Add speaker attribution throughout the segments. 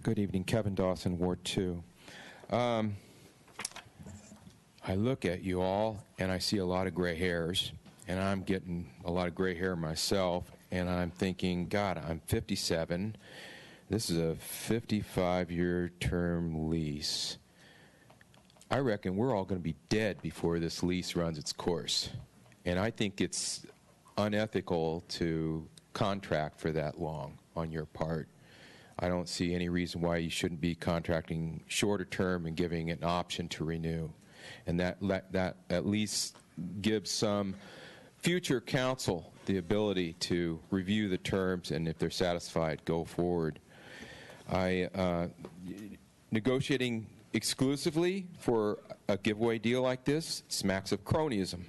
Speaker 1: Good evening, Kevin Dawson, Ward 2. I look at you all and I see a lot of gray hairs, and I'm getting a lot of gray hair myself, and I'm thinking, God, I'm 57. This is a 55-year term lease. I reckon we're all going to be dead before this lease runs its course. And I think it's unethical to contract for that long on your part. I don't see any reason why you shouldn't be contracting shorter term and giving an option to renew. And that at least gives some future counsel the ability to review the terms, and if they're satisfied, go forward. Negotiating exclusively for a giveaway deal like this smacks of cronyism.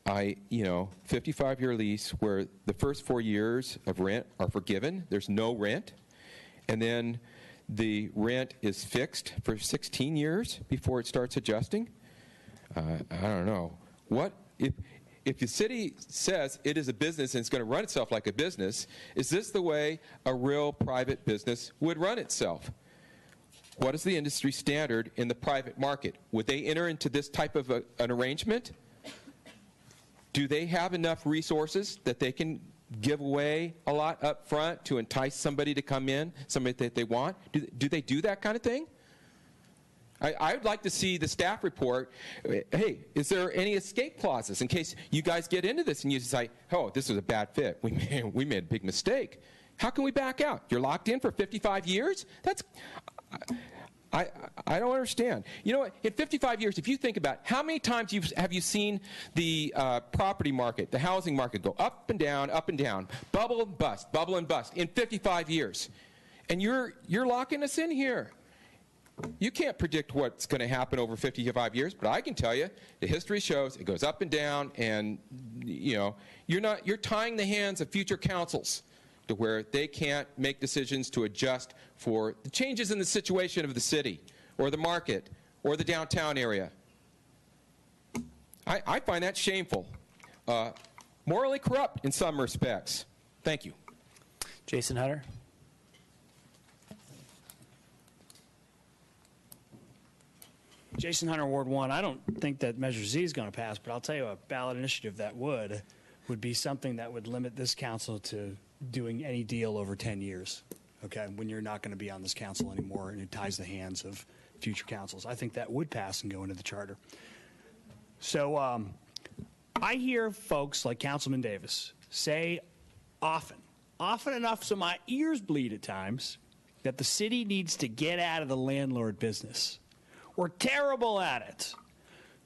Speaker 1: 55-year lease where the first 4 years of rent are forgiven. There's no rent. And then the rent is fixed for 16 years before it starts adjusting. I don't know. What if the city says it is a business and it's going to run itself like a business, is this the way a real private business would run itself? What is the industry standard in the private market? Would they enter into this type of an arrangement? Do they have enough resources that they can give away a lot up front to entice somebody to come in, somebody that they want? Do they do that kind of thing? I would like to see the staff report, hey, is there any escape clauses in case you guys get into this and you decide, oh, this was a bad fit. We made a big mistake. How can we back out? You're locked in for 55 years? I don't understand. You know what? In 55 years, if you think about it, how many times have you seen the property market, the housing market go up and down, bubble and bust in 55 years? And you're locking us in here. You can't predict what's going to happen over 55 years, but I can tell you, the history shows it goes up and down, and you're tying the hands of future councils to where they can't make decisions to adjust for the changes in the situation of the city or the market or the downtown area. I find that shameful. Morally corrupt in some respects. Thank you.
Speaker 2: Jason Hutter.
Speaker 3: Jason Hunter, Ward 1. I don't think that Measure Z is going to pass, but I'll tell you a ballot initiative that would be something that would limit this council to doing any deal over 10 years, okay, when you're not going to be on this council anymore and it ties the hands of future councils. I think that would pass and go into the charter. So I hear folks like Councilman Davis say often enough so my ears bleed at times, that the city needs to get out of the landlord business. We're terrible at it.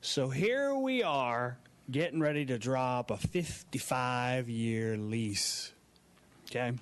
Speaker 3: So here we are getting ready to drop a 55-year lease. Okay?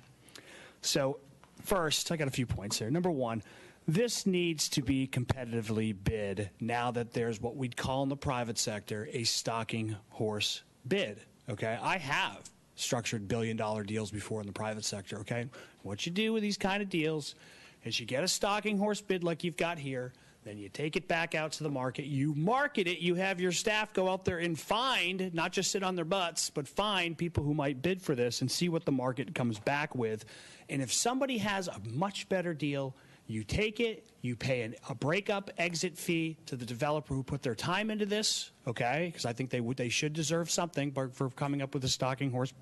Speaker 3: So first, I got a few points here. Number one, this needs to be competitively bid now that there's what we'd call in the private sector a stalking horse bid. Okay? I have structured billion-dollar deals before in the private sector. Okay? What you do with these kind of deals is you get a stalking horse bid like you've got here. Then you take it back out to the market. You market it. You have your staff go out there and find, not just sit on their butts, but find people who might bid for this and see what the market comes back with. And if somebody has a much better deal, you take it, you pay a breakup exit fee to the developer who put their time into this, okay, because I think they should deserve something for coming up with a stalking horse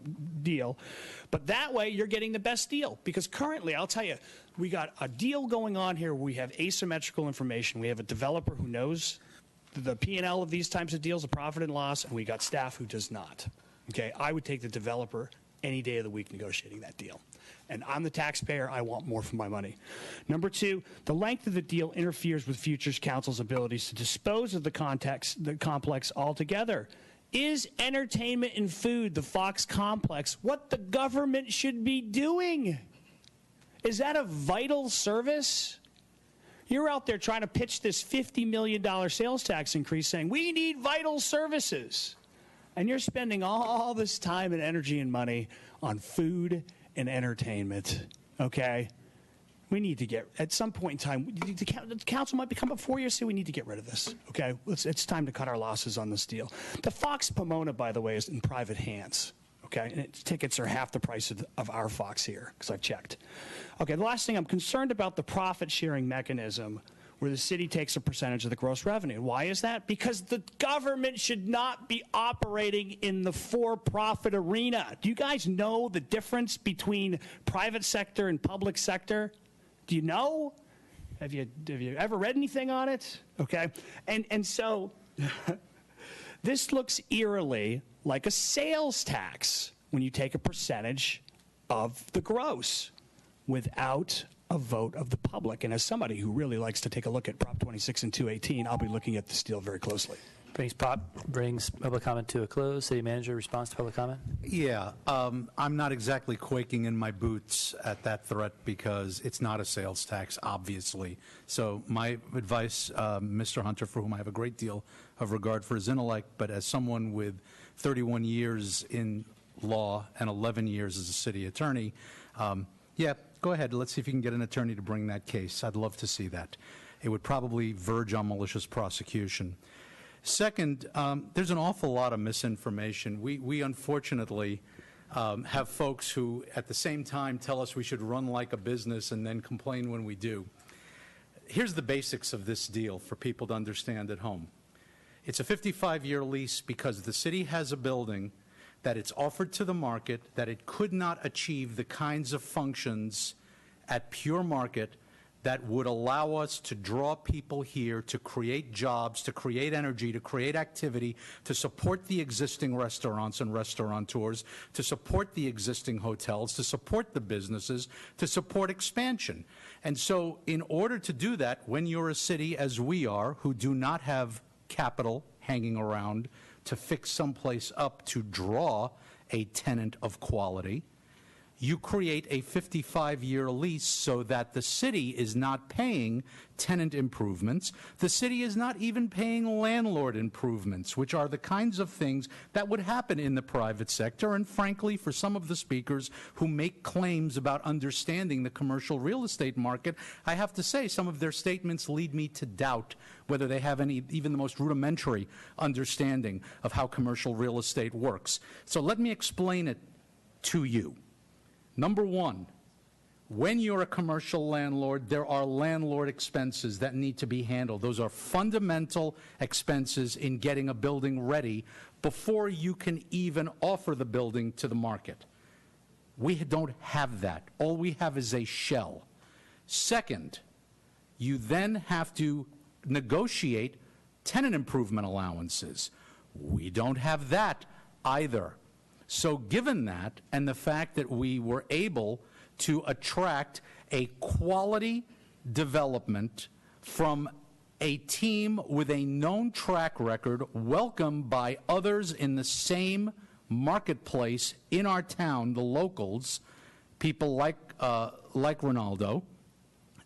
Speaker 3: deal. But that way you're getting the best deal, because currently, I'll tell you, we got a deal going on here where we have asymmetrical information. We have a developer who knows the P&L of these types of deals, the profit and loss, and we got staff who does not. Okay, I would take the developer any day of the week negotiating that deal. And I'm the taxpayer. I want more for my money. Number two, the length of the deal interferes with Futures Council's abilities to dispose of the complex altogether. Is entertainment and food, the Fox complex, what the government should be doing? Is that a vital service? You're out there trying to pitch this $50 million sales tax increase saying, we need vital services. And you're spending all this time and energy and money on food and entertainment, okay? We need to get, at some point in time, the council might become before you say we need to get rid of this, okay? It's time to cut our losses on this deal. The Fox Pomona, by the way, is in private hands, okay? And tickets are half the price of our Fox here, because I've checked. Okay, the last thing, I'm concerned about the profit-sharing mechanism where the city takes a percentage of the gross revenue. Why is that? Because the government should not be operating in the for-profit arena. Do you guys know the difference between private sector and public sector? Do you know? Have you ever read anything on it? Okay, and so this looks eerily like a sales tax when you take a percentage of the gross without a vote of the public. And as somebody who really likes to take a look at Prop 26 and 218, I'll be looking at this deal very closely.
Speaker 2: Brings public comment to a close. City Manager, response to public comment?
Speaker 4: Yeah, I'm not exactly quaking in my boots at that threat because it's not a sales tax, obviously. So my advice, Mr. Hunter, for whom I have a great deal of regard for his intellect, but as someone with 31 years in law and 11 years as a city attorney, yeah, go ahead. Let's see if you can get an attorney to bring that case. I'd love to see that. It would probably verge on malicious prosecution. Second, there's an awful lot of misinformation. We unfortunately have folks who at the same time tell us we should run like a business and then complain when we do. Here's the basics of this deal for people to understand at home. It's a 55-year lease because the city has a building that it's offered to the market that it could not achieve the kinds of functions at pure market that would allow us to draw people here, to create jobs, to create energy, to create activity, to support the existing restaurants and restaurateurs, to support the existing hotels, to support the businesses, to support expansion. And so in order to do that, when you're a city, as we are, who do not have capital hanging around to fix someplace up to draw a tenant of quality, you create a 55-year lease so that the city is not paying tenant improvements. The city is not even paying landlord improvements, which are the kinds of things that would happen in the private sector. And frankly, for some of the speakers who make claims about understanding the commercial real estate market, I have to say some of their statements lead me to doubt whether they have any, even the most rudimentary understanding of how commercial real estate works. So let me explain it to you. Number one, when you're a commercial landlord, there are landlord expenses that need to be handled. Those are fundamental expenses in getting a building ready before you can even offer the building to the market. We don't have that. All we have is a shell. Second, you then have to negotiate tenant improvement allowances. We don't have that either. So given that, and the fact that we were able to attract a quality development from a team with a known track record, welcomed by others in the same marketplace in our town, the locals, people like Ronaldo,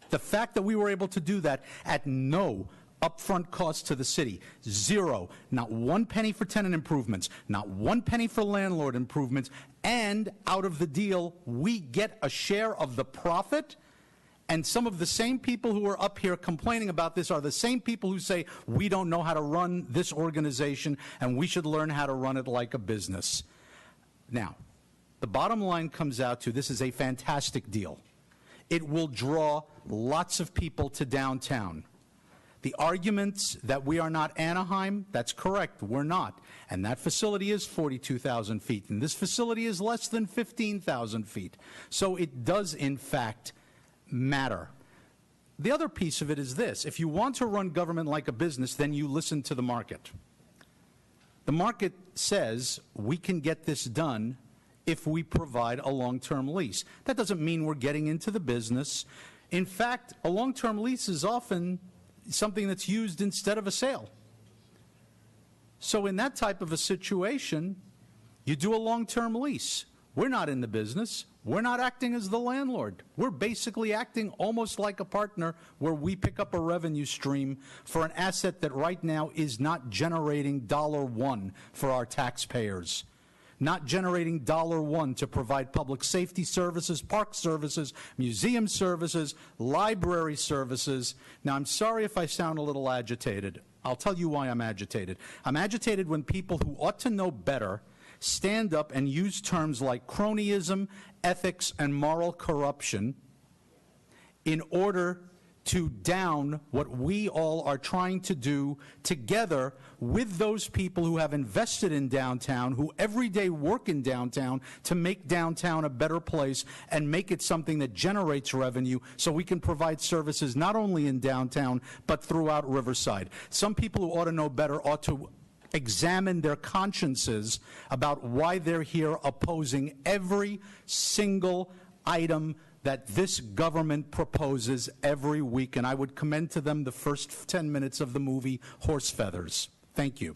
Speaker 4: the fact that we were able to do that at no upfront cost to the city, zero, not 1 penny for tenant improvements, not 1 penny for landlord improvements, and out of the deal, we get a share of the profit. And some of the same people who are up here complaining about this are the same people who say we don't know how to run this organization and we should learn how to run it like a business. Now, the bottom line comes out to this is a fantastic deal. It will draw lots of people to downtown. The arguments that we are not Anaheim, that's correct, we're not. And that facility is 42,000 feet, and this facility is less than 15,000 feet. So it does, in fact, matter. The other piece of it is this. If you want to run government like a business, then you listen to the market. The market says we can get this done if we provide a long-term lease. That doesn't mean we're getting into the business. In fact, a long-term lease is often something that's used instead of a sale. So in that type of a situation, you do a long-term lease. We're not in the business. We're not acting as the landlord. We're basically acting almost like a partner where we pick up a revenue stream for an asset that right now is not generating $1 for our taxpayers. Not generating $1 to provide public safety services, park services, museum services, library services. Now, I'm sorry if I sound a little agitated. I'll tell you why I'm agitated. I'm agitated when people who ought to know better stand up and use terms like cronyism, ethics, and moral corruption in order to down what we all are trying to do together with those people who have invested in downtown, who every day work in downtown to make downtown a better place and make it something that generates revenue so we can provide services not only in downtown but throughout Riverside. Some people who ought to know better ought to examine their consciences about why they're here opposing every single item that this government proposes every week, and I would commend to them the first 10 minutes of the movie Horse Feathers. Thank you.